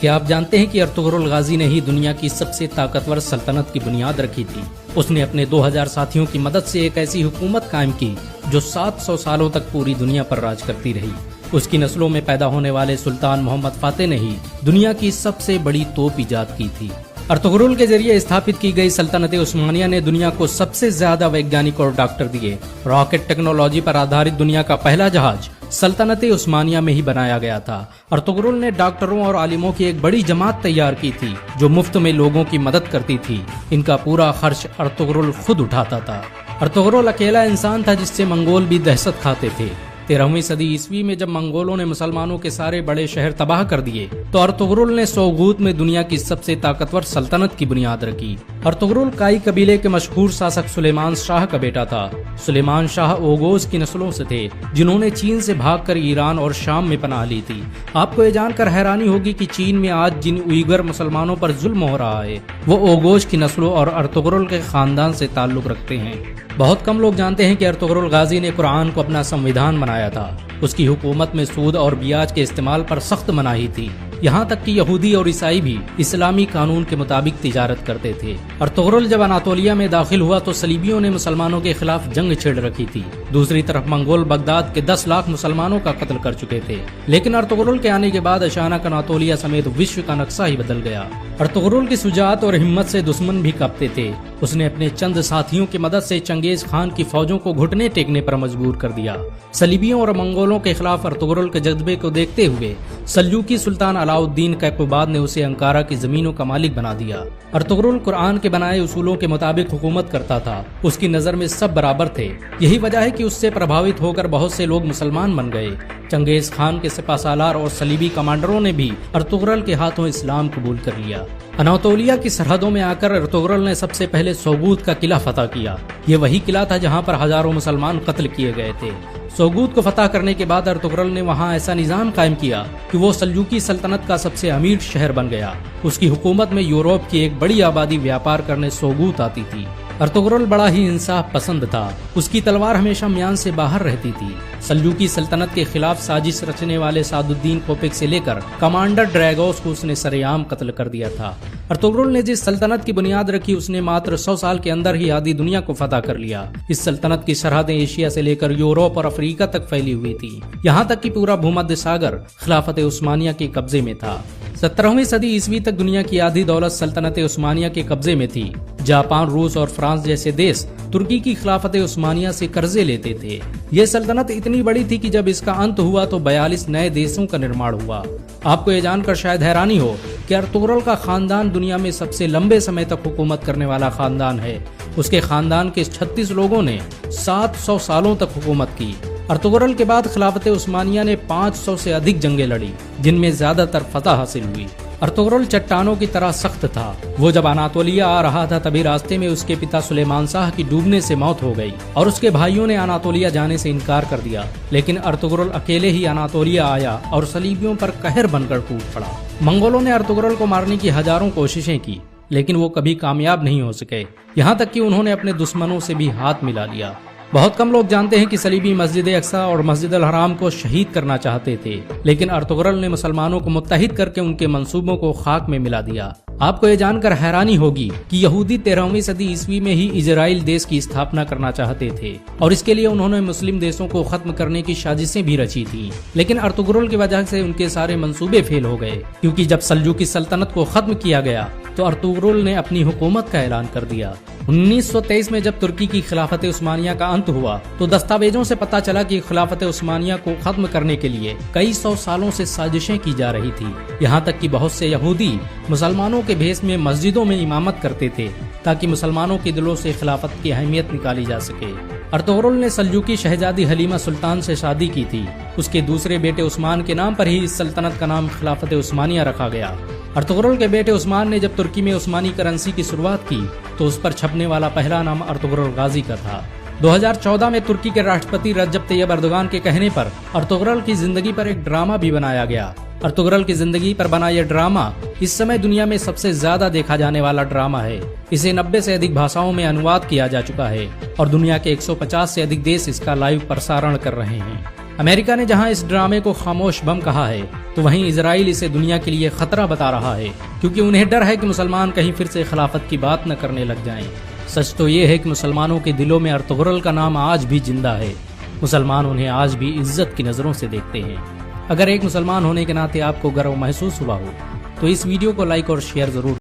क्या आप जानते हैं कि अर्तुगरुल गाजी ने ही दुनिया की सबसे ताकतवर सल्तनत की बुनियाद रखी थी। उसने अपने 2000 साथियों की मदद से एक ऐसी हुकूमत कायम की जो 700 सालों तक पूरी दुनिया पर राज करती रही। उसकी नस्लों में पैदा होने वाले सुल्तान मोहम्मद फातेह ने ही दुनिया की सबसे बड़ी तोप ईजाद की थी। अर्तुगरुल के जरिए स्थापित की गई सल्तनत उस्मानिया ने दुनिया को सबसे ज्यादा वैज्ञानिक और डॉक्टर दिए। रॉकेट टेक्नोलॉजी पर आधारित दुनिया का पहला जहाज सल्तनत उस्मानिया में ही बनाया गया था। अर्तुगरुल ने डॉक्टरों और आलिमों की एक बड़ी जमात तैयार की थी जो मुफ्त में लोगों की मदद करती थी। इनका पूरा खर्च अर्तुगरुल खुद उठाता था। अर्तुगरुल अकेला इंसान था जिससे मंगोल भी दहशत खाते थे। 13वीं सदी ईस्वी में जब मंगोलों ने मुसलमानों के सारे बड़े शहर तबाह कर दिए तो अर्तुगरुल ने सोगूत में दुनिया की सबसे ताकतवर सल्तनत की बुनियाद रखी। अर्तुगरुल काई कबीले के मशहूर शासक सुलेमान शाह का बेटा था। सुलेमान शाह ओगोज की नस्लों से थे जिन्होंने चीन से भागकर ईरान और शाम में पनाह ली थी। आपको ये जानकर हैरानी होगी कि चीन में आज जिन उइगर मुसलमानों पर जुल्म हो रहा है वो ओगोज की नस्लों और अर्तुगरुल के खानदान से ताल्लुक रखते हैं। बहुत कम लोग जानते हैं कि अर्तुगरुल गाजी ने कुरान को अपना संविधान बनाया था। उसकी हुकूमत में सूद और ब्याज के इस्तेमाल पर सख्त मनाही थी। यहाँ तक कि यहूदी और ईसाई भी इस्लामी कानून के मुताबिक तिजारत करते थे। अर्तुगरुल जब अनातोलिया में दाखिल हुआ तो सलीबियों ने मुसलमानों के खिलाफ जंग छेड़ रखी थी। दूसरी तरफ मंगोल बगदाद के 10 लाख मुसलमानों का कत्ल कर चुके थे। लेकिन अर्तुगरुल के आने के बाद अचानक अनातोलिया समेत विश्व का नक्शा ही बदल गया। अर्तुगरुल की शुजाअत और हिम्मत से दुश्मन भी कांपते थे। उसने अपने चंद साथियों की मदद से चंगेज खान की फौजों को घुटने टेकने पर मजबूर कर दिया। सलीबियों और मंगोलों के खिलाफ अर्तुगरुल के जज्बे को देखते हुए सल्जूकी सुल्तान अलाउद्दीन कैकोबाद ने उसे अंकारा की जमीनों का मालिक बना दिया। अर्तुगरुल कुरान के बनाए उसूलों के मुताबिक हुकूमत करता था। उसकी नजर में सब बराबर थे। यही वजह है कि उससे प्रभावित होकर बहुत से लोग मुसलमान बन गए। चंगेज खान के सिपाहसालार और सलीबी कमांडरों ने भी अर्तुगरुल के हाथों इस्लाम कबूल कर लिया। अनातोलिया की सरहदों में आकर अर्तुगरुल ने सबसे पहले सोगूत का किला फतह किया। ये वही किला था जहाँ पर हजारों मुसलमान कत्ल किए गए थे। सोगूत को फतह करने के बाद अर्तुगरुल ने वहाँ ऐसा निजाम कायम किया कि वो सल्जूकी सल्तनत का सबसे अमीर शहर बन गया। उसकी हुकूमत में यूरोप की एक बड़ी आबादी व्यापार करने सोगूत आती थी। अर्तुगरुल बड़ा ही इंसाफ पसंद था। उसकी तलवार हमेशा म्यान से बाहर रहती थी। सल्जूकी सल्तनत के खिलाफ साजिश रचने वाले सादुद्दीन कोपिक से लेकर कमांडर ड्रैगोस को उसने सरेआम कत्ल कर दिया था। अर्तुगरुल ने जिस सल्तनत की बुनियाद रखी उसने मात्र 100 साल के अंदर ही आधी दुनिया को फतह कर लिया। इस सल्तनत की सरहदें एशिया से लेकर यूरोप और अफ्रीका तक फैली हुई थी। यहाँ तक कि पूरा भूमध्य सागर खिलाफत उस्मानिया के कब्जे में था। 17वीं सदी ईस्वी तक दुनिया की आधी दौलत सल्तनत उस्मानिया के कब्जे में थी। जापान, रूस और फ्रांस जैसे देश तुर्की की खिलाफत उस्मानिया से कर्जे लेते थे। ये सल्तनत इतनी बड़ी थी कि जब इसका अंत हुआ तो 42 नए देशों का निर्माण हुआ। आपको ये जानकर शायद हैरानी हो कि अर्तुगरुल का खानदान दुनिया में सबसे लंबे समय तक हुकूमत करने वाला खानदान है। उसके खानदान के 36 लोगों ने 700 सालों तक हुकूमत की। अर्तुगरुल के बाद खिलाफत उस्मानिया ने 500 से अधिक जंगें लड़ी जिनमें ज्यादातर फतह हासिल हुई। अर्तुगरुल चट्टानों की तरह सख्त था। वो जब अनातोलिया आ रहा था तभी रास्ते में उसके पिता सुलेमान शाह की डूबने से मौत हो गई और उसके भाइयों ने अनातोलिया जाने से इनकार कर दिया। लेकिन अर्तुगरुल अकेले ही अनातोलिया आया और सलीबियों पर कहर बनकर टूट पड़ा। मंगोलों ने अर्तुगरुल को मारने की हजारों कोशिशें की लेकिन वो कभी कामयाब नहीं हो सके। यहाँ तक कि उन्होंने अपने दुश्मनों से भी हाथ मिला लिया। बहुत कम लोग जानते हैं कि सलीबी मस्जिद अक्सा और मस्जिद अल हराम को शहीद करना चाहते थे लेकिन अर्तुगरुल ने मुसलमानों को मुत्तहिद करके उनके मंसूबों को खाक में मिला दिया। आपको ये जानकर हैरानी होगी कि यहूदी 13वीं सदी ईस्वी में ही इजराइल देश की स्थापना करना चाहते थे और इसके लिए उन्होंने मुस्लिम देशों को खत्म करने की साजिशें भी रची थी। लेकिन अर्तुगरुल की वजह से उनके सारे मंसूबे फेल हो गए क्योंकि जब सल्जूकी सल्तनत को खत्म किया गया तो अर्तुगरुल ने अपनी हुकूमत का ऐलान कर दिया। 1923 में जब तुर्की की खिलाफत उस्मानिया का अंत हुआ तो दस्तावेजों से पता चला कि खिलाफत उस्मानिया को खत्म करने के लिए कई 100 सालों से साजिशें की जा रही थी। यहाँ तक कि बहुत से यहूदी मुसलमानों के भेष में मस्जिदों में इमामत करते थे ताकि मुसलमानों के दिलों से खिलाफत की अहमियत निकाली जा सके। अर्तुगरुल ने सल्जूकी शहजादी हलीमा सुल्तान से शादी की थी। उसके दूसरे बेटे उस्मान के नाम पर ही इस सल्तनत का नाम खिलाफत उस्मानिया रखा गया। अर्तुगरुल के बेटे उस्मान ने जब तुर्की में उस्मानी करेंसी की शुरुआत की तो उस पर छपने वाला पहला नाम अर्तुगरुल गाजी का था। 2014 में तुर्की के राष्ट्रपति रजब तैयब अर्दोगान के कहने पर अर्तुगरुल की जिंदगी पर एक ड्रामा भी बनाया गया। अर्तुगरुल की जिंदगी पर बना यह ड्रामा इस समय दुनिया में सबसे ज्यादा देखा जाने वाला ड्रामा है। इसे 90 से अधिक भाषाओं में अनुवाद किया जा चुका है और दुनिया के 150 से अधिक देश इसका लाइव प्रसारण कर रहे हैं। अमेरिका ने जहां इस ड्रामे को खामोश बम कहा है, तो वहीं इजराइल इसे दुनिया के लिए खतरा बता रहा है, क्योंकि उन्हें डर है कि मुसलमान कहीं फिर से खिलाफत की बात न करने लग जाएं। सच तो ये है कि मुसलमानों के दिलों में अर्तुगरुल का नाम आज भी जिंदा है। मुसलमान उन्हें आज भी इज्जत की नजरों से देखते हैं। अगर एक मुसलमान होने के नाते आपको गर्व महसूस हुआ हो तो इस वीडियो को लाइक और शेयर जरूर